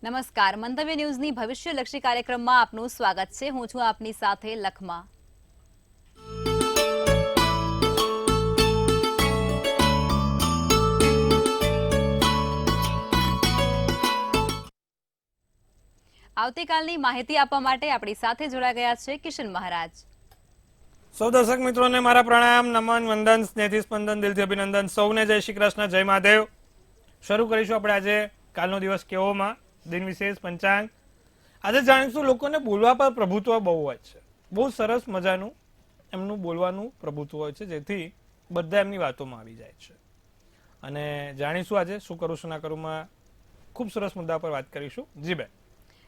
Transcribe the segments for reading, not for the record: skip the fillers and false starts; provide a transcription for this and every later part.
નમસ્કાર, મંતવ્ય ન્યૂઝની ભવિષ્યલક્ષી કાર્યક્રમમાં આપનું સ્વાગત છે. હું છું આપની સાથે લખમા. આવતીકાલની માહિતી આપવા માટે આપણી સાથે જોડાઈ ગયા છે કિશન મહારાજ. સૌ દર્શક મિત્રોને મારા પ્રણામ, નમન, વંદન, સ્નેહથી સ્પંદન, દિલથી અભિનંદન. સૌને જય શ્રી કૃષ્ણ, જય મહાદેવ. શરૂ કરીશું આપણે આજે કાલનો દિવસ કેવોમાં દિન વિશેષ પંચાંગ. આજે જાણીશું લોકોને બોલવા પર પ્રભુત્વ બહુ હોય છે. બહુ સરસ મજાનું એમનું બોલવાનું પ્રભુત્વ હોય છે, જેથી બધા એમની વાતોમાં આવી જાય છે. અને જાણીશું આજે શું કરું શું ના કરુંમાં ખૂબ સરસ મુદ્દા પર વાત કરીશું. જી બેન.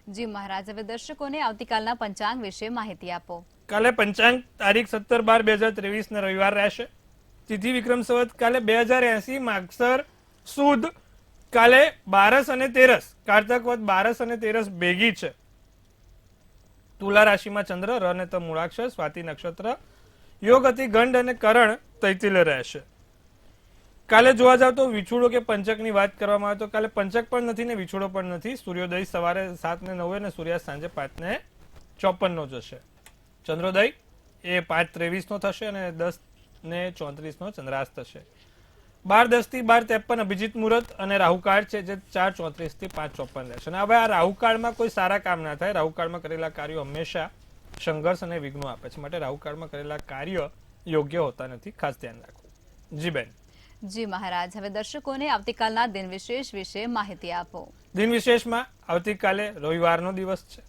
જી મહારાજ, હવે દર્શકોને આવતીકાલના પંચાંગ વિશે માહિતી આપો. કાલે પંચાંગ તારીખ 17/12/2023 ને રવિવાર રહેશે. તિથિ વિક્રમ સંવત કાલે 2080, માગસર સુદ કાલે 12 અને 13, કારતક વદ 12 અને 13 ભેગી છે. તુલા રાશિમાં ચંદ્ર, ર ને ત મૂળાક્ષર, સ્વાતિ નક્ષત્ર, યોગ અતિ ગંડ અને કરણ તૈતિલ રહેશે. કાલે જોવા જાવ તો વિછુડો કે પંચકની વાત કરવામાં આવે તો કાલે પંચક પણ નથી ને વિછુડો પણ નથી. સૂર્યોદય સવારે 7:09 અને સૂર્યાસ્ત સાંજે 5:54 જશે. ચંદ્રોદય એ 5:23 થશે અને 10:34 ચંદ્રાસ્ત થશે. 12:10 થી 12:53 અભિજીત મુહૂર્ત અને રાહુકાળ છે, જે 4:34 થી 5:54 રહેશે. અને હવે આ રાહુકાળમાં કોઈ સારા કામ ના થાય. રાહુકાળમાં કરેલા કાર્યો હંમેશા સંઘર્ષ અને વિઘ્નો આપે છે, માટે રાહુકાળમાં કરેલા કાર્ય યોગ્ય હોતા નથી. ખાસ ધ્યાન રાખવું. જી બેન. જી મહારાજ, હવે દર્શકોને આવતીકાલના દિન વિશેષ વિશે માહિતી આપો. દિન વિશેષમાં આવતીકાલે રવિવારનો દિવસ છે.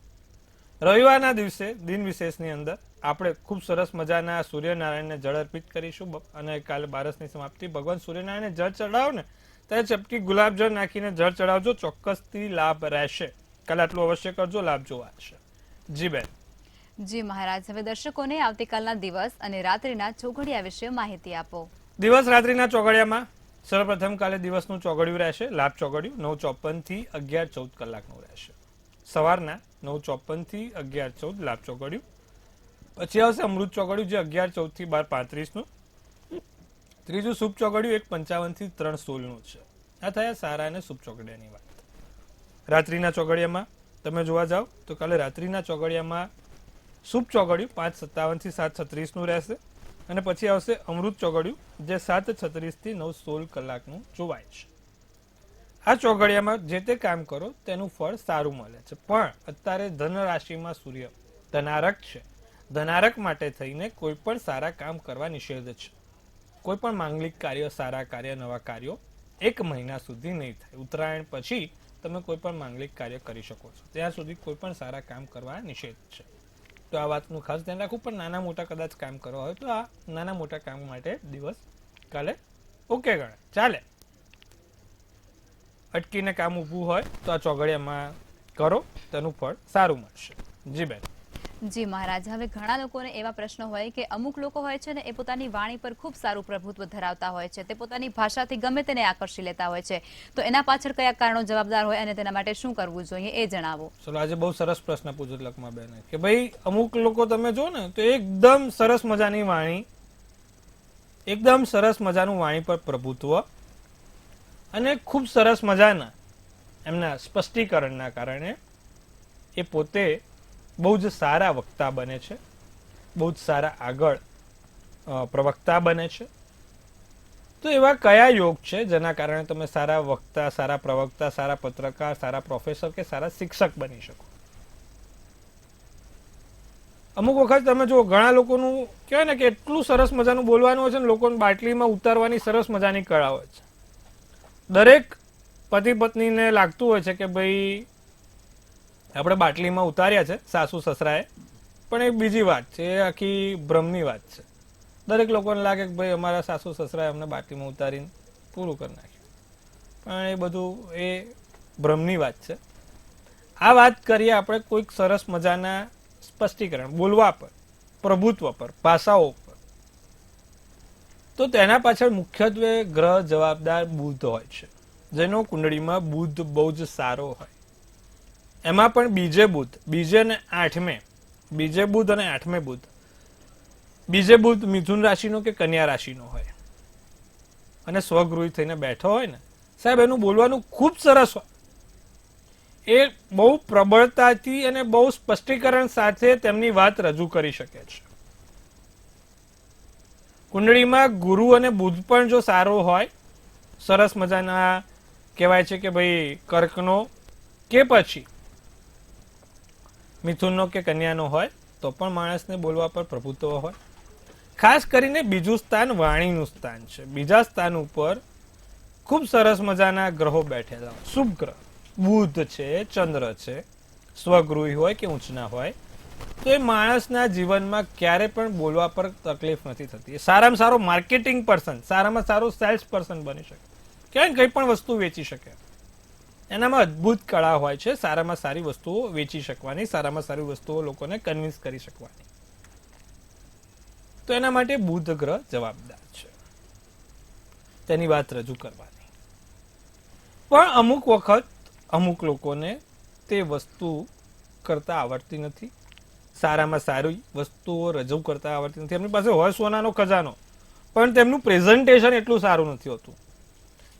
રવિવારના દિવસે દિન વિશેષની અંદર આપણે ખૂબ સરસ મજાના સૂર્યનારાયણને જળ અર્પિત કરીશું. અને કાલે બારસની સમાપ્તિ ભગવાન સૂર્યનારાયણને જળ ચડાવો ને ત્યારે ચપટી ગુલાબજળ નાખીને જળ ચડાવજો, ચોક્કસથી લાભ રહેશે. કાલે આટલું અવશ્ય કરજો, લાભ જોવા હશે. જી બેન. જી મહારાજ, હવે દર્શકોને આવતીકાલના દિવસ અને રાત્રિના ચોઘડિયા વિશે માહિતી આપો. દિવસ રાત્રિના ચોઘડિયામાં સર્વપ્રથમ કાલે દિવસનું ચોઘડિયું રહેશે. લાભ ચોઘડિયું 9:54 થી 11:14 કલાકનું રહેશે. સવારના 9:54 થી 11:14 લાભ ચોઘડિયું. પછી આવશે અમૃત ચોઘડિયું, જે 11:14 થી 12:35 ત્રીજું શુભ ચોઘડિયું 1:55 થી 3:16 છે. આ થયા સારા અને શુભ ચોઘડિયાની વાત. રાત્રિના ચોઘડિયામાં તમે જોવા જાવ તો કાલે રાત્રિના ચોઘડિયામાં શુભ ચોઘડિયું 5:57 થી 7:36 રહેશે. અને પછી આવશે અમૃત ચોઘડિયું, જે 7:36 થી 9:16 કલાકનું જોવાય છે. આ ચોઘડિયામાં જે તે કામ કરો તેનું ફળ સારું મળે છે. પણ અત્યારે ધન રાશિમાં સૂર્ય ધનારક છે. ધનારક માટે થઈને કોઈ પણ સારા કામ કરવા નિષેધ છે. કોઈ પણ માંગલિક કાર્ય, સારા કાર્ય, નવા કાર્યો 1 મહિના સુધી નહીં થાય. ઉત્તરાયણ પછી તમે કોઈ પણ માંગલિક કાર્ય કરી શકો છો. ત્યાં સુધી કોઈ પણ સારા કામ કરવા નિષેધ છે. તો આ વાતનું ખાસ ધ્યાન રાખવું. પણ નાના મોટા કદાચ કામ કરવા હોય તો આ નાના મોટા કામ માટે દિવસ કાલે ઓકે ગણે, ચાલે. અટકીને કામ ઊભું હોય તો આ ચોઘડિયામાં કરો, તેનું ફળ સારું મળશે. જી બેન. જી મહારાજ, હવે ઘણા લોકોને એવા પ્રશ્નો હોય કે અમુક લોકો હોય છે ને એ પોતાની વાણી પર ખૂબ સારું પ્રભુત્વ ધરાવતા હોય છે. તે પોતાની ભાષાથી ગમે તેને આકર્ષી લેતા હોય છે. તો એના પાછળ કયા કારણો જવાબદાર હોય અને તેના માટે શું કરવું જોઈએ એ જણાવો. ચલો, આજે બહુ સરસ પ્રશ્ન પૂછ્યો લખમા બેને કે ભાઈ અમુક લોકો તમે જો ને તો એકદમ સરસ મજાની વાણી, એકદમ સરસ મજાનું વાણી પર પ્રભુત્વ અને ખૂબ સરસ મજાના એમના સ્પષ્ટીકરણના કારણે એ પોતે બહુ જ સારા વક્તા બને છે, બહુ જ સારા આગળ પ્રવક્તા બને છે. તો એવા કયા યોગ છે જેના કારણે તમે સારા વક્તા, સારા પ્રવક્તા, સારા પત્રકાર, સારા પ્રોફેસર કે સારા શિક્ષક બની શકો? અમુક વખત તમે જો ઘણા લોકોનું કહેવાય ને કે એટલું સરસ મજાનું બોલવાનું હોય છે ને, લોકોને બાટલીમાં ઉતારવાની સરસ મજાની કળા હોય છે. દરેક પતિ પત્નીને લાગતું હોય છે કે ભાઈ આપણે બાટલીમાં ઉતાર્યા છે સાસુ સસરાએ, પણ એક બીજી વાત છે, એ આખી ભ્રમની વાત છે. દરેક લોકોને લાગે કે ભાઈ અમારા સાસુ સસરાએ અમને બાટલીમાં ઉતારીને પૂરું કરી નાખ્યું, પણ એ બધું એ ભ્રમની વાત છે. આ વાત કરીએ આપણે કોઈક સરસ મજાના સ્પષ્ટીકરણ, બોલવા પર, પ્રભુત્વ પર, ભાષાઓ પર. તો તેના પાછળ મુખ્યત્વે ગ્રહ જવાબદાર બુધ હોય છે, જેનો કુંડળીમાં બુધ બહુ જ સારો હોય. એમાં પણ બીજે બુધ, બીજે અને 8મે, બીજે બુધ અને 8મે બુધ. બીજે બુધ મિથુન રાશિનો કે કન્યા રાશિનો હોય અને સ્વગૃહી થઈને બેઠો હોય ને, સાહેબ એનું બોલવાનું ખૂબ સરસ હોય. એ બહુ પ્રબળતાથી અને બહુ સ્પષ્ટીકરણ સાથે તેમની વાત રજૂ કરી શકે છે. કુંડળીમાં ગુરુ અને બુધ પણ જો સારો હોય, સરસ મજાના કહેવાય છે કે ભાઈ કર્કનો કે પછી મિથુનનો કે કન્યાનો હોય તો પણ માણસને બોલવા પર પ્રભુત્વ હોય. ખાસ કરીને બીજું સ્થાન વાણીનું સ્થાન છે. બીજા સ્થાન ઉપર ખૂબ સરસ મજાના ગ્રહો બેઠેલા હોય. શુભ ગ્રહ બુધ છે, ચંદ્ર છે, સ્વગૃહી હોય કે ઊંચના હોય, તો એ માણસના જીવનમાં ક્યારે પણ બોલવા પર તકલીફ નથી થતી. એ સારામાં સારો માર્કેટિંગ પર્સન, સારામાં સારો સેલ્સ પર્સન બની શકે, ક્યાંય કંઈ પણ વસ્તુ વેચી શકે. એનામાં અદ્ભુત કળા હોય છે સારામાં સારી વસ્તુઓ વેચી શકવાની, સારામાં સારી વસ્તુઓ લોકોને કન્વિન્સ કરી શકવાની. તો એના માટે બુધ ગ્રહ જવાબદાર છે, તેની વાત રજૂ કરવાની. પણ અમુક વખત અમુક લોકોને તે વસ્તુ કરતા આવડતી નથી, સારામાં સારી વસ્તુઓ રજૂ કરતા આવડતી નથી. એમની પાસે હોય સોનાનો ખજાનો, પણ તેમનું પ્રેઝન્ટેશન એટલું સારું નથી હોતું,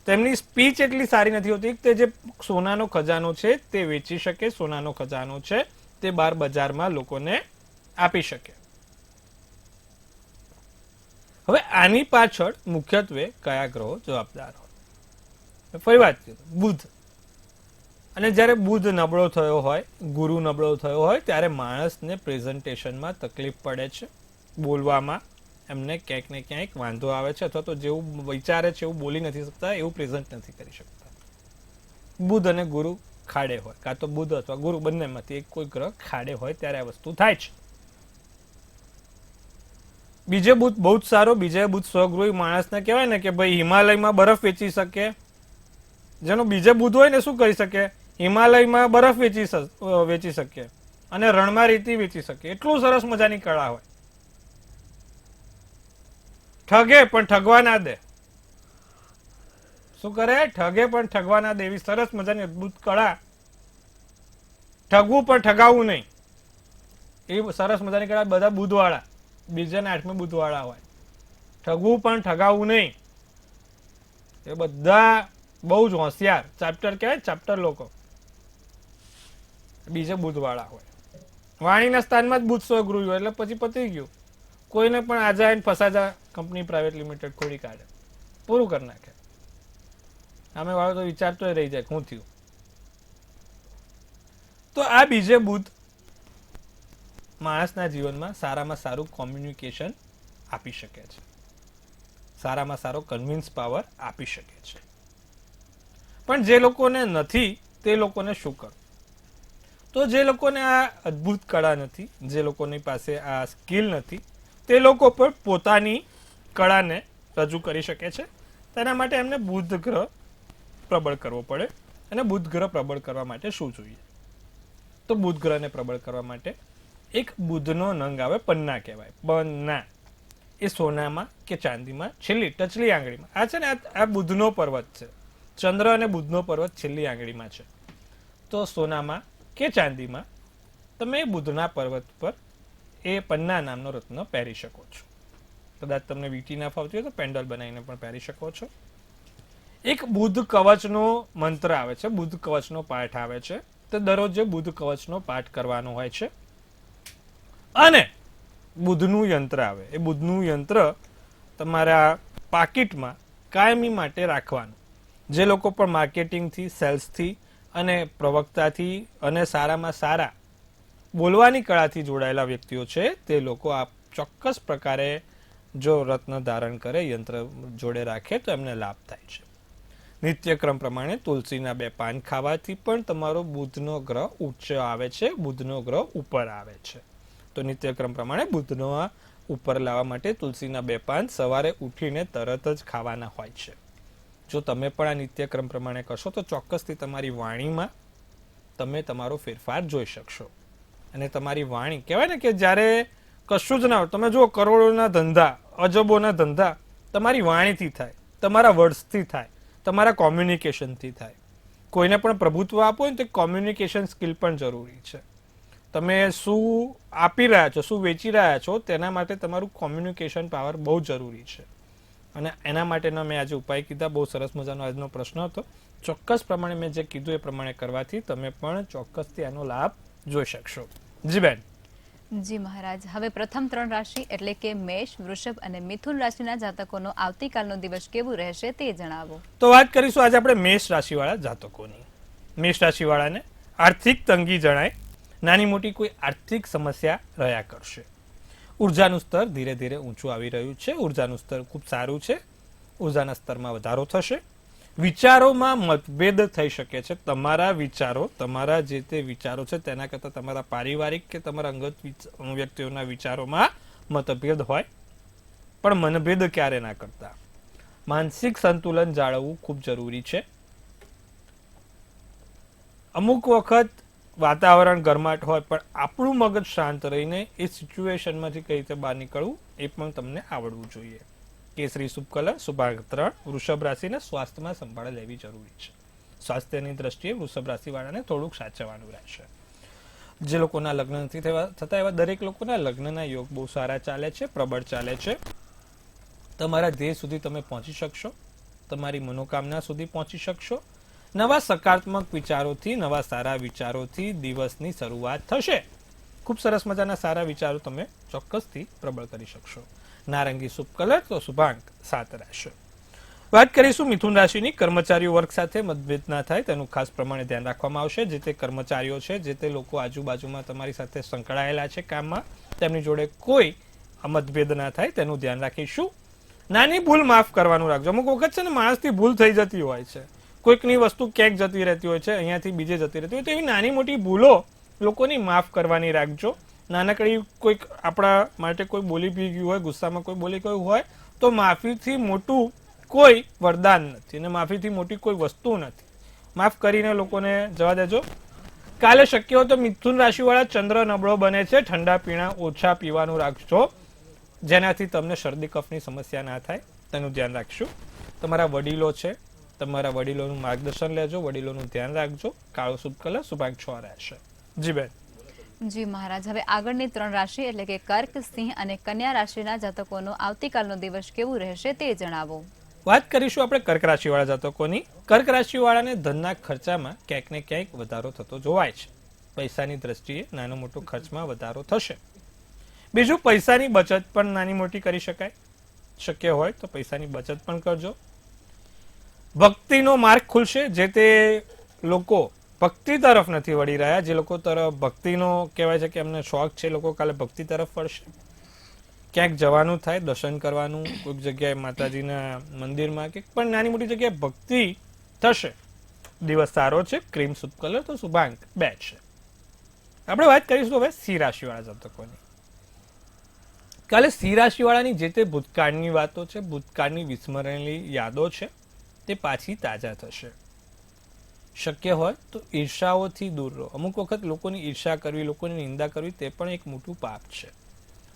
તેમની સ્પીચ એટલી સારી નથી હોતી કે જે સોનાનો ખજાનો છે તે વેચી શકે, સોનાનો ખજાનો છે તે બહાર બજારમાં લોકોને આપી શકે. હવે આની પાછળ મુખ્યત્વે કયા ગ્રહો જવાબદાર હોય? ફરી વાત કરીએ, બુધ. અને જ્યારે બુધ નબળો થયો હોય, ગુરુ નબળો થયો હોય, ત્યારે માણસને પ્રેઝન્ટેશનમાં તકલીફ પડે છે, બોલવામાં એમને ક્યાંક ને ક્યાંક વાંધો આવે છે, અથવા તો જેવું વિચારે છે એવું બોલી નથી શકતા, એવું પ્રેઝન્ટ નથી કરી શકતા. બુધ અને ગુરુ ખાડે હોય, કાં તો બુધ અથવા ગુરુ બંનેમાંથી એક કોઈ ગ્રહ ખાડે હોય ત્યારે આ વસ્તુ થાય છે. બીજે બુધ બહુ જ સારો, બીજે બુધ સ્વગૃહી માણસને કહેવાય ને કે ભાઈ હિમાલયમાં બરફ વેચી શકે. જેનો બીજે બુધ હોય ને શું કરી શકે? હિમાલયમાં બરફ વેચી શકે અને રણમાં રેતી વેચી શકે. એટલું સરસ મજાની કળા હોય. ઠગે પણ ઠગવા ના દે. શું કરે? ઠગે પણ ઠગવા ના દે. એવી સરસ મજાની અદભુત કળા. ઠગવું પણ ઠગાવવું નહીં, એ સરસ મજાની કળા બધા બુધવાળા, બીજા ને 8મી બુધવાળા હોય. ઠગવું પણ ઠગાવવું નહીં, એ બધા બહુ જ હોશિયાર ચેપ્ટર કહેવાય, ચેપ્ટર લોકો બીજે બુધવાળા હોય. વાણીના સ્થાનમાં જ બુધ સ્વગૃહી હોય એટલે પછી પતી ગયું. કોઈને પણ આજે આવીને ફસાજા કંપની પ્રાઇવેટ લિમિટેડ ખોલી કાઢે, પૂરું કરી નાખે. સામે વાળો તો વિચારતો રહી જાય શું થયું. તો આ બીજે બુધ માણસના જીવનમાં સારામાં સારું કોમ્યુનિકેશન આપી શકે છે, સારામાં સારો કન્વિન્સ પાવર આપી શકે છે. પણ જે લોકોને નથી તે લોકોને શું કરવું? તો જે લોકોને આ અદ્ભુત કળા નથી, જે લોકોની પાસે આ સ્કિલ નથી, તે લોકો પણ પોતાની કળાને રજૂ કરી શકે છે. તેના માટે એમને બુધ ગ્રહ પ્રબળ કરવો પડે. અને બુધ ગ્રહ પ્રબળ કરવા માટે શું જોઈએ? તો બુધ ગ્રહને પ્રબળ કરવા માટે એક બુધનો નંગ આવે, પન્ના કહેવાય. પન્ના એ સોનામાં કે ચાંદીમાં છેલ્લી ટચલી આંગળીમાં, આ છે ને આ બુધનો પર્વત છે, ચંદ્ર અને બુધનો પર્વત છેલ્લી આંગળીમાં છે. તો સોનામાં કે ચાંદીમાં તમે બુધના પર્વત પર એ પન્ના નામનો રત્ન પહેરી શકો છો. કદાચ તમને વીંટી ના ફાવતી હોય તો પેન્ડલ બનાવીને પણ પહેરી શકો છો. એક બુધ કવચનો મંત્ર આવે છે, બુધ કવચનો પાઠ આવે છે, તો દરરોજ બુધ કવચનો પાઠ કરવાનો હોય છે. અને બુધનું યંત્ર આવે, એ બુધનું યંત્ર તમારા પાકીટમાં કાયમી માટે રાખવાનું. જે લોકો પણ માર્કેટિંગથી, સેલ્સથી અને પ્રવક્તાથી અને સારામાં સારા બોલવાની કળાથી જોડાયેલા વ્યક્તિઓ છે, તે લોકો આ ચોક્કસ પ્રકારે જો રત્ન ધારણ કરે, યંત્ર જોડે રાખે તો એમને લાભ થાય છે. નિત્યક્રમ પ્રમાણે તુલસીના 2 પાન ખાવાથી પણ તમારો બુધનો ગ્રહ ઉચ્ચ આવે છે, બુધનો ગ્રહ ઉપર આવે છે. તો નિત્યક્રમ પ્રમાણે બુધનો ઉપર લાવવા માટે તુલસીના 2 પાન સવારે ઉઠીને તરત જ ખાવાના હોય છે. જો તમે પણ આ નિત્યક્રમ પ્રમાણે કરશો તો ચોક્કસથી તમારી વાણીમાં તમે તમારો ફેરફાર જોઈ શકશો. અને તમારી વાણી કહેવાય ને કે જ્યારે કશું જ ના હોય, તમે જુઓ કરોડોના ધંધા, અજબોના ધંધા તમારી વાણીથી થાય, તમારા વર્ડ્સથી થાય, તમારા કોમ્યુનિકેશનથી થાય. કોઈને પણ પ્રભુત્વ આપો ને તો કોમ્યુનિકેશન સ્કિલ પણ જરૂરી છે. તમે શું આપી રહ્યા છો, શું વેચી રહ્યા છો, તેના માટે તમારું કોમ્યુનિકેશન પાવર બહુ જરૂરી છે. અને એના માટેના મેં આજે ઉપાય કીધા. બહુ સરસ મજાનો આજનો પ્રશ્ન હતો. ચોક્કસ પ્રમાણે મેં જે કીધું એ પ્રમાણે કરવાથી તમે પણ ચોક્કસથી આનો લાભ જોઈ શકશો. જી બેન. જી મહારાજ, હવે પ્રથમ 3 રાશિ એટલે કે મેષ, વૃષભ અને મિથુન રાશિના જાતકોનો આવતીકાલનો દિવસ કેવું રહેશે તે જણાવો. તો વાત કરીશું આજે આપણે મેષ રાશિવાળા જાતકોની. મેષ રાશિવાળાને આર્થિક તંગી જણાય. નાની મોટી કોઈ આર્થિક સમસ્યા રહ્યા કરશે. ઉર્જાનું સ્તર ધીરે ધીરે ઊંચું આવી રહ્યું છે. ઉર્જાનું સ્તર ખૂબ સારું છે. ઉર્જાના સ્તરમાં વધારો થશે. વિચારોમાં મતભેદ થઈ શકે છે. તમારા વિચારો, તમારા જે તે વિચારો છે તેના કરતાં તમારા પારિવારિક કે તમારા અંગત વ્યક્તિઓના વિચારોમાં મતભેદ હોય, પણ મનભેદ ક્યારે ના કરતા. માનસિક સંતુલન જાળવવું ખૂબ જરૂરી છે. અમુક વખત વાતાવરણ ગરમાટ હોય પણ આપણું મગજ શાંત રહીને એ સિચ્યુએશનમાંથી કઈ રીતે બહાર નીકળવું એ પણ તમને આવડવું જોઈએ. કેસરી શુભ કલર, શુભાંક 3. વૃષભ રાશિને સ્વાસ્થ્યમાં સંભાળ લેવી જરૂરી છે. સ્વાસ્થ્યની દ્રષ્ટિએ વૃષભ રાશિવાળાને થોડુંક સાચવવાનું રહેશે. જે લોકોના લગ્ન નથી થતા એવા દરેક લોકોના લગ્નના યોગ બહુ સારા ચાલે છે, પ્રબળ ચાલે છે. તમારા ધ્યેય સુધી તમે પહોંચી શકશો. તમારી મનોકામના સુધી પહોંચી શકશો. નવા સકારાત્મક વિચારોથી, નવા સારા વિચારોથી દિવસની શરૂઆત થશે. ખૂબ સરસ મજાના સારા વિચારો તમે ચોક્કસથી પ્રબળ કરી શકશો. નારંગી શુભ કલર, તો શુભાંક 7 રહેશે. વાત કરીશું મિથુન રાશિની. કર્મચારીઓ વર્ગ સાથે મતભેદ ના થાય તેનું ખાસ પ્રમાણે ધ્યાન રાખવામાં આવશે. જે તે કર્મચારીઓ છે, જે તે લોકો આજુબાજુમાં તમારી સાથે સંકળાયેલા છે કામમાં, તેમની જોડે કોઈ મતભેદ ના થાય તેનું ધ્યાન રાખીશું. નાની ભૂલ માફ કરવાનું રાખજો. અમુક વખત છે ને માણસથી ભૂલ થઈ જતી હોય છે. કોઈકની વસ્તુ ક્યાંક જતી રહેતી હોય છે, અહીંયાથી બીજે જતી રહેતી હોય, તો એવી નાની મોટી ભૂલો લોકોની માફ કરવાની રાખજો. નાનકડી કોઈક આપણા માટે કોઈ બોલી પી ગયું હોય, ગુસ્સામાં કોઈ બોલી ગયું હોય, તો માફીથી મોટું કોઈ વરદાન નથી અને માફીથી મોટી કોઈ વસ્તુ નથી. માફ કરીને લોકોને જવા દેજો. કાલે શક્ય હોય તો મિથુન રાશિવાળા ચંદ્ર નબળો બને છે. ઠંડા પીણા ઓછા પીવાનું રાખજો, જેનાથી તમને શરદી કફની સમસ્યા ના થાય તેનું ધ્યાન રાખશું. તમારા વડીલો છે, તમારા વડીલોનું માર્ગદર્શન લેજો, વડીલોનું ધ્યાન રાખજો. કાળો શુભ કલર, શુભાંક 6 રહેશે. જી બેન. જી મહારાજ, હવે આગળની 3 રાશિ એટલે કે કર્ક, સિંહ અને કન્યા રાશિના જાતકોનો આવતીકાલનો દિવસ કેવું રહેશે તે જણાવો. વાત કરીશું આપણે કર્ક રાશિવાળા જાતકોની. કર્ક રાશિવાળાને ધનના ખર્ચામાં ક્યાંક ને ક્યાંક વધારો થતો જોવાય છે. પૈસાની દ્રષ્ટિએ નાનો મોટો ખર્ચમાં વધારો થશે. બીજું, પૈસાની બચત પણ નાની મોટી કરી શકાય. શક્ય હોય તો પૈસાની બચત પણ કરજો. ભક્તિનો માર્ગ ખુલશે. જે તે લોકો ભક્તિ તરફ નથી વળી રહ્યા, જે લોકો તરફ ભક્તિનો કહેવાય છે કે એમને શોખ છે, લોકો કાલે ભક્તિ તરફ વળશે. ક્યાંક જવાનું થાય, દર્શન કરવાનું, કોઈક જગ્યાએ માતાજીના મંદિરમાં કે પણ નાની મોટી જગ્યાએ ભક્તિ થશે. દિવસ સારો છે. ક્રીમ શુભ કલર, તો શુભાંક 2 છે. આપણે વાત કરીશું હવે સિંહ રાશિવાળા જાતકોની. કાલે સિંહ રાશિવાળાની જે તે ભૂતકાળની વાતો છે, ભૂતકાળની વિસ્મરણેલી યાદો છે, તે પાછી તાજા થશે. શક્ય હોય તો ઈર્ષાઓથી દૂર રહો. અમુક વખત લોકોની ઈર્ષા કરવી, લોકોની નિંદા કરવી તે પણ એક મોટું પાપ છે.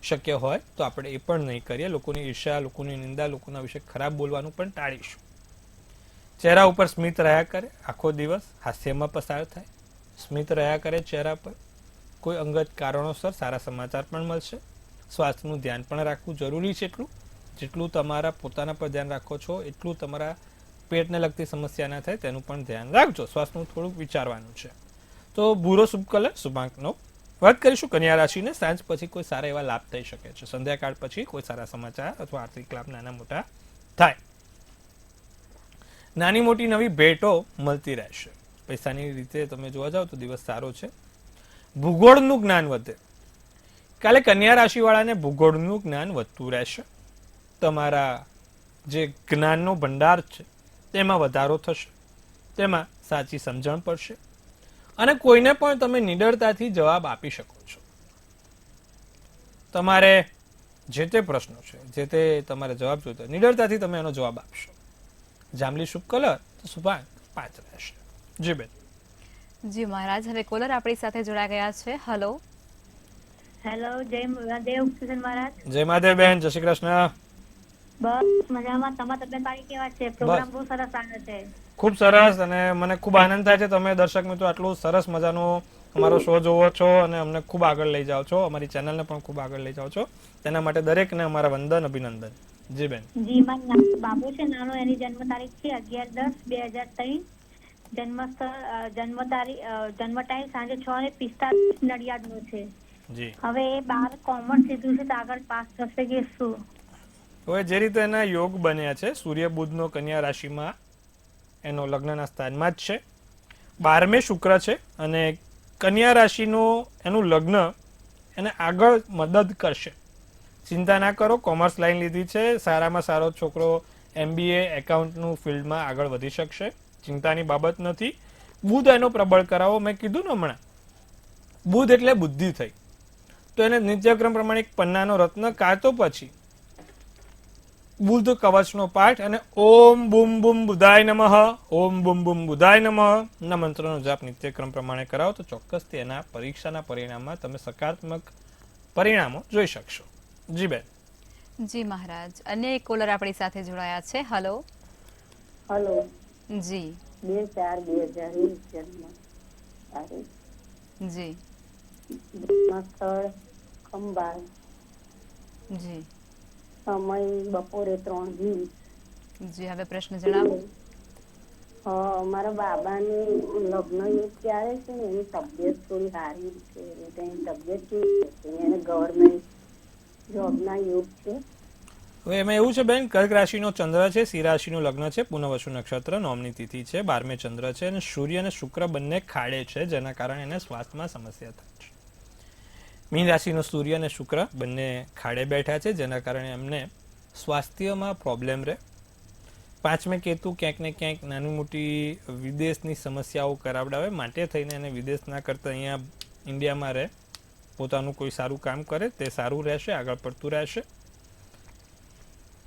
શક્ય હોય તો આપણે એ પણ નહીં કરીએ. લોકોની ઈર્ષા, લોકોની નિંદા, લોકોના વિશે ખરાબ બોલવાનું પણ ટાળીશું. ચહેરા ઉપર સ્મિત રહ્યા કરે. આખો દિવસ હાસ્યમાં પસાર થાય. સ્મિત રહ્યા કરે ચહેરા પર. કોઈ અંગત કારણોસર સારા સમાચાર પણ મળશે. સ્વાસ્થ્યનું ધ્યાન પણ રાખવું જરૂરી છે. જેટલું તમારા પોતાના પર ધ્યાન રાખો છો એટલું તમારા પેટને લગતી સમસ્યા ના થાય તેનું પણ ધ્યાન રાખજો. સ્વાસ્થ્યનું થોડુંક વિચારવાનું છે. તો ભૂરો શુભ કલર, શુભાંક 9. વાત કરીશું કન્યા રાશિને. સાંજ પછી કોઈ સારા એવા લાભ થઈ શકે છે. સંધ્યાકાળ પછી કોઈ સારા સમાચાર અથવા આર્થિક લાભ નાના મોટા થાય. નાની મોટી નવી ભેટો મળતી રહેશે. પૈસાની રીતે તમે જોવા જાવ તો દિવસ સારો છે. ભૂગોળનું જ્ઞાન વધે. કાલે કન્યા રાશિવાળાને ભૂગોળનું જ્ઞાન વધતું રહેશે. તમારા જે જ્ઞાનનો ભંડાર છે તેમાં વધારો થશે. તેમાં સાચી સમજણ પડશે અને કોઈને પણ તમે નિડરતાથી જવાબ આપી શકો છો. તમારે જે તે પ્રશ્નો છે, જે તે તમારે જવાબ જોઈતો નિડરતાથી તમે એનો જવાબ આપશો. જાંબલી શુભ કલર, તો શુભાંક 5 રહેશે. જી બેન. જી મહારાજ, હવે કોલર આપણી સાથે જોડાઈ ગયા છે. હલો. હેલો, જય મહાદેવ કિશન મહારાજ. જય મહાદેવ બેન, જય શ્રી કૃષ્ણ. બસ મજામાં. તમારા તબિયત પાણી કેવા છે? પ્રોગ્રામ બહુ સરસ આવે છે. ખૂબ સરસ, અને મને ખૂબ આનંદ થાય છે તમે દર્શક મિત્રો આટલું સરસ મજાનો અમારો શો જોવો છો અને અમને ખૂબ આગળ લઈ જાઓ છો. અમારી ચેનલને પણ ખૂબ આગળ લઈ જાઓ છો. તેના માટે દરેકને અમારા વંદન, અભિનંદન. જી બેન. જી મારું નામ બાબુ છે નાનો, એની જન્મ તારીખ છે 11/10/2003. જન્મ સ્થળ જન્મ તારીખ જન્મ ટાઈમ સાંજે 6:45 નડિયાદનો છે. જી. હવે એ 12 કોમર્સ લીધું છે તો આગળ પાસ થશે કે શું? હવે જે રીતે એના યોગ બન્યા છે, સૂર્ય બુધનો કન્યા રાશિમાં એનો લગ્નના સ્થાનમાં જ છે. 12મે શુક્ર છે અને કન્યા રાશિનો એનું લગ્ન એને આગળ મદદ કરશે. ચિંતા ના કરો, કોમર્સ લાઈન લીધી છે, સારામાં સારો છોકરો MBA એકાઉન્ટનું ફિલ્ડમાં આગળ વધી શકશે. ચિંતાની બાબત નથી. બુધ એનો પ્રબળ કરાવો. મેં કીધું ને હમણાં, બુધ એટલે બુદ્ધિ થઈ, તો એને નિત્યક્રમ પ્રમાણે એક પન્નાનો રત્ન કાં તો પછી બુધ કવચનો પાઠ અને ઓમ બુમ બુમ બુધાય નમઃ, ઓમ બુમ બુમ બુધાય નમઃ ના મંત્રનો જાપ નિત્યક્રમ પ્રમાણે કરાવો તો ચોક્કસથી એના પરીક્ષાના પરિણામમાં તમે સકારાત્મક પરિણામો જોઈ શકશો. જી બેન. જી મહારાજ, અન્ય એક કોલર આપણી સાથે જોડાયા છે. હલો. હલો. જી. 2/4/2020 જન્મ તારીખ. જી. જન્મ સ્થળ ખંભાત. જી. સમય બપોરે 3:20. જી, હવે પ્રશ્ન જણાવો. મારા બાબાની લગ્ન યોગ ક્યારે છે ને એની તબિયત થોડી સારી છે, એટલે એની તબિયત કેવી છે? એને ગવર્મેન્ટ જોબના યોગ છે. હવે એમાં એવું છે બેન, કર્ક રાશિનો ચંદ્ર છે, સિંહ રાશિનું લગ્ન છે, પુનઃવસુ નક્ષત્ર, નોમની તિથિ છે, 12મે ચંદ્ર છે અને સૂર્ય અને શુક્ર બંને ખાડે છે, જેના કારણે એને સ્વાસ્થ્યમાં સમસ્યા થાય છે. મીન રાશિનો સૂર્ય અને શુક્ર બંને ખાડે બેઠા છે, જેના કારણે એમને સ્વાસ્થ્યમાં પ્રોબ્લેમ રહે. 5મે કેતુ ક્યાંક ને ક્યાંક નાની મોટી વિદેશની સમસ્યાઓ કરાવડાવે, માટે થઈને એને વિદેશ ના કરતા અહીંયા ઇન્ડિયામાં રહે, પોતાનું કોઈ સારું કામ કરે તે સારું રહેશે, આગળ પડતું રહેશે.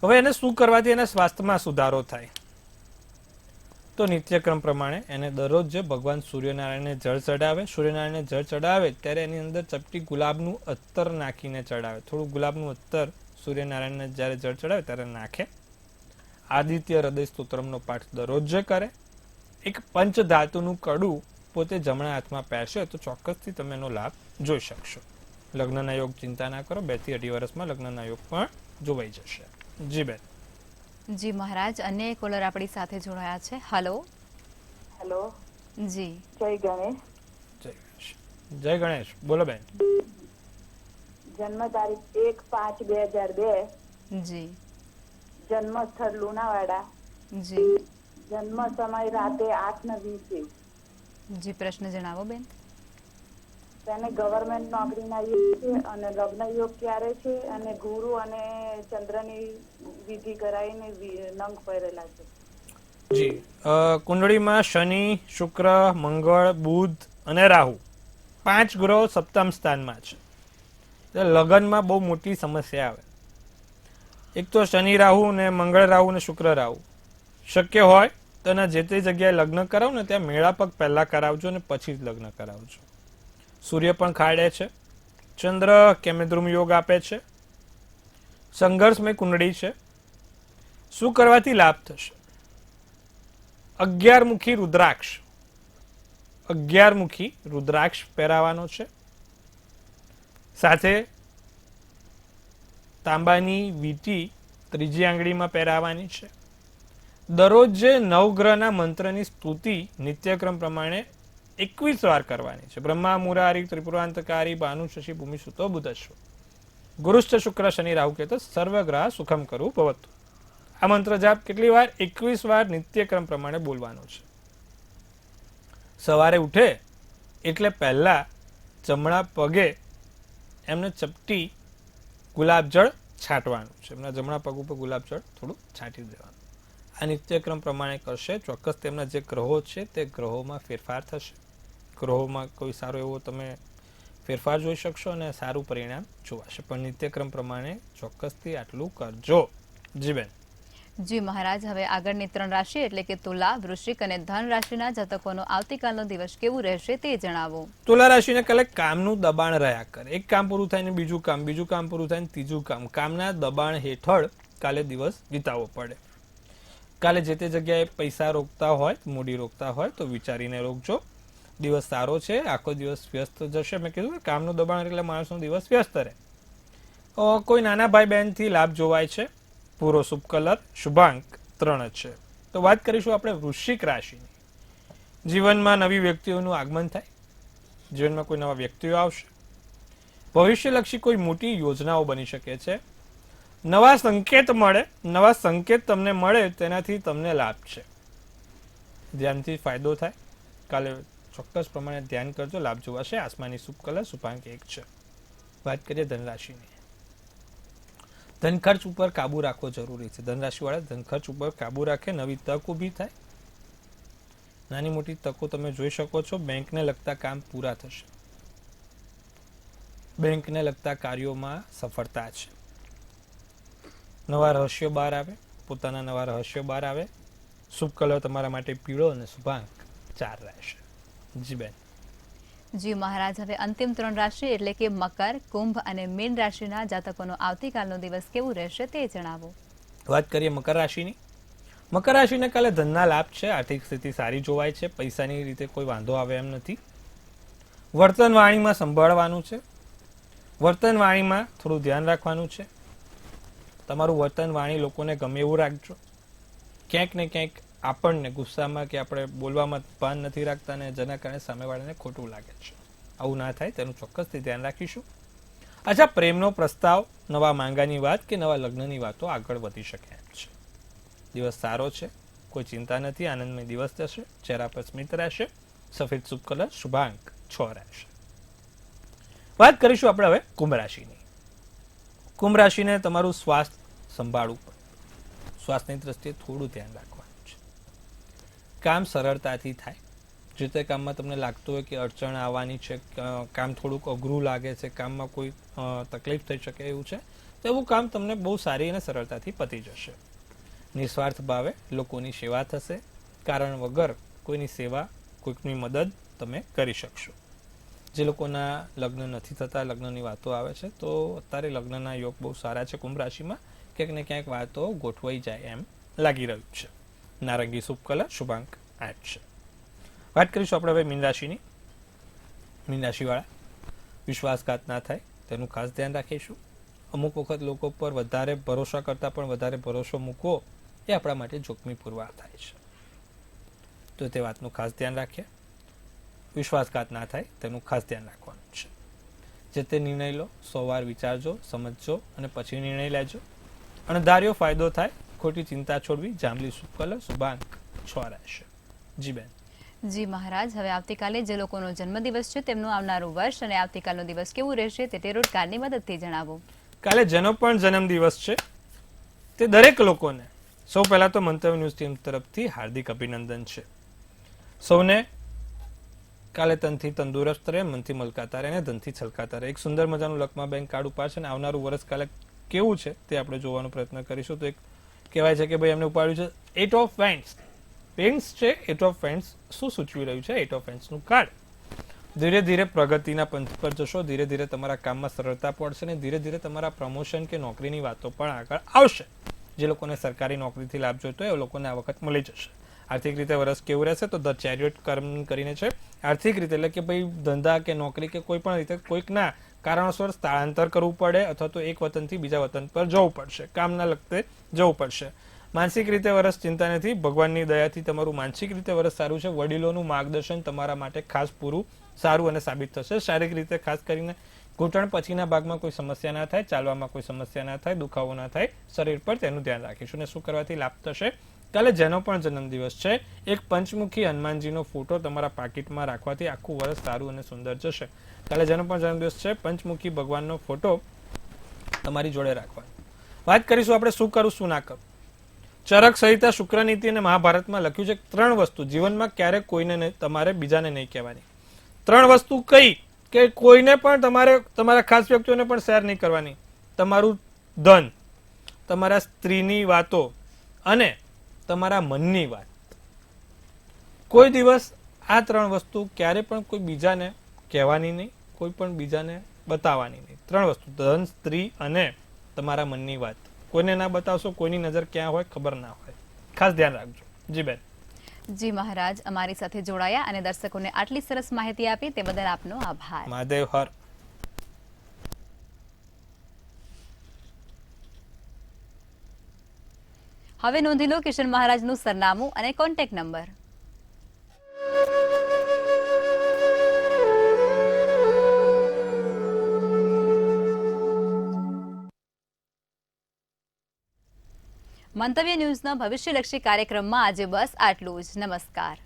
હવે એને શું કરવાથી એના સ્વાસ્થ્યમાં સુધારો થાય? તો નિત્યક્રમ પ્રમાણે એને દરરોજ જે ભગવાન સૂર્યનારાયણને જળ ચડાવે, સૂર્યનારાયણને જળ ચડાવે ત્યારે એની અંદર ચપટી ગુલાબનું અત્તર નાખીને ચડાવે. થોડું ગુલાબનું અત્તર સૂર્યનારાયણને જ્યારે જળ ચડાવે ત્યારે નાખે. આદિત્ય હૃદય સ્તોત્રમનો પાઠ દરરોજ જે કરે, એક પંચધાતુનું કડું પોતે જમણા હાથમાં પહેરશે તો ચોક્કસથી તમે એનો લાભ જોઈ શકશો. લગ્નના યોગ ચિંતા ના કરો, 2 થી 2.5 વર્ષમાં લગ્નના યોગ પણ જોવાઈ જશે. જી બેન. જી મહારાજ, અન્ય એક કોલર આપણી સાથે જોડાયા છે. હલો. હેલો. જી. જય ગણેશ. જય ગણેશ. જય ગણેશ. બોલો બેન. જન્મ તારીખ 1/5/2002. જી. જન્મ સ્થળ લુણાવાડા. જી. જન્મ સમય રાતે 8:20. જી, પ્રશ્ન જણાવો બેન. તેને ગવર્મેન્ટ નોકરીના યોગ છે અને લગ્ન યોગ ક્યારે છે અને ગુરુ અને ચંદ્રની વિધિ કરાવીને નંગ પહેરેલા છે. જી, કુંડળીમાં શનિ, શુક્ર, મંગળ, બુધ અને રાહુ 5 ગ્રહો સપ્તમ સ્થાનમાં છે. એટલે લગ્નમાં બહુ મોટી સમસ્યા આવે. એક તો શનિ રાહુ ને મંગળ રાહુ ને શુક્ર રાહુ. શક્ય હોય તો એના જે તે જગ્યાએ લગ્ન કરાવો ને ત્યાં મેળાપક પહેલા કરાવજો અને પછી જ લગ્ન કરાવજો. સૂર્ય પણ ખાડે છે, ચંદ્ર કેમેદ્રુમ યોગ આપે છે, સંઘર્ષમય કુંડળી છે. શું કરવાથી લાભ થશે? 11 મુખી રુદ્રાક્ષ, 11 મુખી રુદ્રાક્ષ પહેરાવાનો છે. સાથે તાંબાની વીંટી ત્રીજી આંગળીમાં પહેરાવાની છે. દરરોજ જે નવગ્રહના મંત્રની સ્તુતિ નિત્યક્રમ પ્રમાણે 21 વાર કરવાની છે. બ્રહ્મા મુરારી ત્રિપુરાંતકારી ભાનુ શશી ભૂમિ સુતો બુધશ્વ ગુરુશ્ચ શુક્ર શનિ રાહુ કેતુ સર્વગ્રહ સુખમ કરું ભવતુ. આ મંત્ર જાપ કેટલી વાર? 21 વાર નિત્યક્રમ પ્રમાણે બોલવાનો છે. સવારે ઉઠે એટલે પહેલા જમણા પગે એમને ચપટી ગુલાબજળ છાંટવાનું છે. એમના જમણા પગ ઉપર ગુલાબજળ થોડું છાંટી દેવાનું. આ નિત્યક્રમ પ્રમાણે કરશે, ચોક્કસ તેમના જે ગ્રહો છે તે ગ્રહોમાં ફેરફાર થશે. ગ્રહોમાં કોઈ સારો એવો તમે ફેરફાર જોઈ શકશો અને સારું પરિણામ જોવાશે. પણ નિત્યક્રમ પ્રમાણે ચોક્કસથી આટલું કરજો. જી બેન. જી મહારાજ, હવે આગળની 3 રાશિ એટલે કે તુલા, વૃશ્ચિક અને ધન રાશિના જાતકોનો આવતીકાલનો દિવસ કેવું રહેશે તે જણાવો. તુલા રાશિને કાલે કામનું દબાણ રહ્યા કરે. એક કામ પૂરું થાય ને બીજું કામ પૂરું થાય ને ત્રીજું કામ. કામના દબાણ હેઠળ કાલે દિવસ વિતાવવો પડે. કાલે જે તે જગ્યાએ પૈસા રોકતા હોય, મૂડી રોકતા હોય તો વિચારીને રોકજો. દિવસ સારો છે, આખો દિવસ વ્યસ્ત જશે. મેં કીધું કામનું દબાણ એટલે માણસનો દિવસ વ્યસ્ત રહે. કોઈ નાના ભાઈ બહેનથી લાભ જોવાય છે. પૂરો શુભ કલર, શુભાંક 3 છે. તો વાત કરીશું આપણે વૃશ્ચિક રાશિની. જીવનમાં નવી વ્યક્તિઓનું આગમન થાય, જીવનમાં કોઈ નવા વ્યક્તિઓ આવશે, ભવિષ્યલક્ષી કોઈ મોટી યોજનાઓ બની શકે છે, નવા સંકેત મળે, નવા સંકેત તમને મળે તેનાથી તમને લાભ છે, ધ્યાનથી ફાયદો થાય. કાલે ચોક્કસ પ્રમાણે ધ્યાન કરજો, લાભ જોવાશે. આસમાની શુભ કલર, શુભાંક 1 છે. વાત કરીએ ધનરાશિની. ધન ખર્ચ ઉપર કાબુ રાખવો જરૂરી છે. ધનરાશિવાળા ધન ખર્ચ ઉપર કાબુ રાખે, નવી તક ઊભી થાય. નાની મોટી તકો તમે જોઈ શકો છો. બેંકને લગતા કામ પૂરા થશે, બેંકને લગતા કાર્યોમાં સફળતા છે. નવા રહસ્યો બહાર આવે, પોતાના નવા રહસ્યો બહાર આવે. શુભ કલર તમારા માટે પીળો અને શુભાંક 4 રહેશે. જી બેન. જી મહારાજ, હવે અંતિમ 3 રાશિ એટલે કે મકર, કુંભ અને મીન રાશિના જાતકોનો આવતીકાલનો દિવસ કેવું રહેશે તે જણાવો. વાત કરીએ મકર રાશિની. મકર રાશિને કાલે ધનના લાભ છે, આર્થિક સ્થિતિ સારી જોવાય છે, પૈસાની રીતે કોઈ વાંધો આવે એમ નથી. વર્તન વાણીમાં સંભાળવાનું છે, વર્તન વાણીમાં થોડું ધ્યાન રાખવાનું છે. તમારું વર્તન વાણી લોકોને ગમે એવું રાખજો. ક્યાંક ને ક્યાંક આપણને ગુસ્સામાં કે આપણે બોલવામાં ભાન નથી રાખતા ને જેના કારણે સામેવાળાને ખોટું લાગે છે. આવું ના થાય તેનું ચોક્કસથી ધ્યાન રાખીશું. અચ્છા, પ્રેમનો પ્રસ્તાવ, નવા માંગાની વાત કે નવા લગ્નની વાતો આગળ વધી શકે એમ છે. દિવસ સારો છે, કોઈ ચિંતા નથી, આનંદમય દિવસ જશે. ચહેરા પર સ્મિત રહેશે. સફેદ શુભ કલર, શુભાંક 6 રહેશે. વાત કરીશું આપણે હવે કુંભ રાશિની. કુંભ રાશિને તમારું સ્વાસ્થ્ય સંભાળવું પડે, સ્વાસ્થ્યની દ્રષ્ટિએ થોડું ધ્યાન રાખવાનું છે. કામ સરળતાથી થાય. જે તે કામમાં તમને લાગતું હોય કે અડચણ આવવાની છે, કામ થોડુંક અઘરું લાગે છે, કામમાં કોઈ તકલીફ થઈ શકે એવું છે, તો એવું કામ તમને બહુ સારી અને સરળતાથી પતી જશે. નિસ્વાર્થ ભાવે લોકોની સેવા થશે. કારણ વગર કોઈની સેવા, કોઈકની મદદ તમે કરી શકશો. જે લોકોના લગ્ન નથી થતા, લગ્નની વાતો આવે છે, તો અત્યારે લગ્નના યોગ બહુ સારા છે. કુંભ રાશિમાં ક્યાંક ને ક્યાંક વાતો ગોઠવાઈ જાય એમ લાગી રહ્યું છે. નારંગી શુભ કલર, શુભાંક 8 છે. વાત કરીશું આપણે હવે મીન રાશિની. મીન રાશિવાળા વિશ્વાસઘાત ના થાય તેનું ખાસ ધ્યાન રાખીશું. અમુક વખત લોકો પર વધારે ભરોસા કરતાં પણ વધારે ભરોસો મૂકવો એ આપણા માટે જોખમી પુરવાર થાય છે, તો તે વાતનું ખાસ ધ્યાન રાખીએ. વિશ્વાસઘાત ના થાય તેનું ખાસ ધ્યાન રાખવાનું છે. જે તે નિર્ણય લો, 100 વાર વિચારજો, સમજજો અને પછી નિર્ણય લેજો. અણધાર્યો ફાયદો થાય, ખોટી ચિંતા છોડવી. જાંબલી શુભ કલર, શુભાંક 6 રહેશે. જી બેન. જી મહારાજ, હવે આવતીકાલે જે લોકોનો જન્મદિવસ છે તેમનું આવનારું વર્ષ અને આવતીકાલનો દિવસ કેવું રહેશે તે ટેરોટ કાર્ડની મદદથી જણાવો. કાલે જેનો પણ જન્મદિવસ છે તે દરેક લોકોને સૌ પહેલા તો મંતવ્ય ન્યૂઝ ટીમ તરફથી હાર્દિક અભિનંદન છે. સૌને કાલે તનથી તંદુરસ્ત રહે, મનથી મલકાતા રહે અને ધનથી છલકાતા રહે. એક સુંદર મજાનું લકમા બેંક કાર્ડ ઉપાડશે અને આવનારું વર્ષ કાલે કેવું છે તે આપણે જોવાનો પ્રયત્ન કરીશું. તો એક કહેવાય છે કે ભાઈ એમને ઉપાડ્યું છે 8 ઓફ વેન્ડ્સ. પેન્સ છે 8 ઓફ વેન્ડ્સ. શું સૂચવી રહ્યું છે 8 ઓફ વેન્ડ્સનું કાર્ડ? ધીરે ધીરે પ્રગતિના પંથ પર જશો, ધીરે ધીરે તમારા કામમાં સરળતા પડશે અને ધીરે ધીરે તમારા પ્રમોશન કે નોકરીની વાતો પણ આગળ આવશે. જે લોકોને સરકારી નોકરીથી લાભ જોઈતો હોય એ લોકોને આ વખત મળી જશે. આર્થિક રીતે વર્ષ કેવું રહેશે? તો ધ ચેરિયટ કર્મ કરીને છે. આર્થિક રીતે એટલે કે ભાઈ ધંધા કે નોકરી કે કોઈ પણ રીતે કોઈકના કારણોસર સ્થળાંતર કરવું પડે અથવા તો એક વતનથી બીજા વતન પર જવું પડશે, કામના લગતે જવું પડશે. માનસિક રીતે વર્ષ ચિંતા નથી, ભગવાનની દયાથી તમારું માનસિક રીતે વર્ષ સારું છે. વડીલોનું માર્ગદર્શન તમારા માટે ખાસ પૂરું સારું અને સાબિત થશે. શારીરિક રીતે ખાસ કરીને ઘૂંટણ પછીના ભાગમાં કોઈ સમસ્યા ના થાય, ચાલવામાં કોઈ સમસ્યા ના થાય, દુખાવો ના થાય શરીર પર, તેનું ધ્યાન રાખીશું. અને શું કરવાથી લાભ થશે? કાલે જેનો પણ જન્મદિવસ છે એક પંચમુખી હનુમાનજીનો ફોટો તમારા પાકીટમાં રાખવાથી આખું વર્ષ સારું અને સુંદર જશે. કાલે જેનો પણ જન્મદિવસ છે પંચમુખી ભગવાનનો ફોટો તમારી જોડે રાખવાનો. વાત કરીશું આપણે શું કરું શું ના કરું. ચરક સંહિતા, શુક્રનીતિ અને મહાભારતમાં લખ્યું છે 3 વસ્તુ જીવનમાં ક્યારેક કોઈને તમારે બીજાને નહીં કહેવાની. 3 વસ્તુ કઈ કે કોઈને પણ તમારે તમારા ખાસ વ્યક્તિઓને પણ શેર નહીં કરવાની. તમારું ધન, તમારા સ્ત્રીની વાતો અને તમારા મનની વાત. કોઈ દિવસ આ 3 વસ્તુ ક્યારે પણ કોઈ બીજાને કહેવાની નહીં, કોઈ પણ બીજાને બતાવવાની નહીં. 3 વસ્તુ: ધન, સ્ત્રી અને તમારા મનની વાત. કોઈને ના બતાવશો, કોઈની નજર ક્યાં હોય ખબર ના હોય. ખાસ ધ્યાન રાખજો. જી બેન. જી મહારાજ, અમારી સાથે જોડાયા અને દર્શકોને આટલી સરસ માહિતી આપી તે બદલ આપનો આભાર. મહાદેવ હર. હવે નોંધી લો કિશન મહારાજનું સરનામું અને કોન્ટેક્ટ નંબર. મંતવ્ય ન્યૂઝના ભવિષ્યલક્ષી કાર્યક્રમમાં આજે બસ આટલું જ. નમસ્કાર.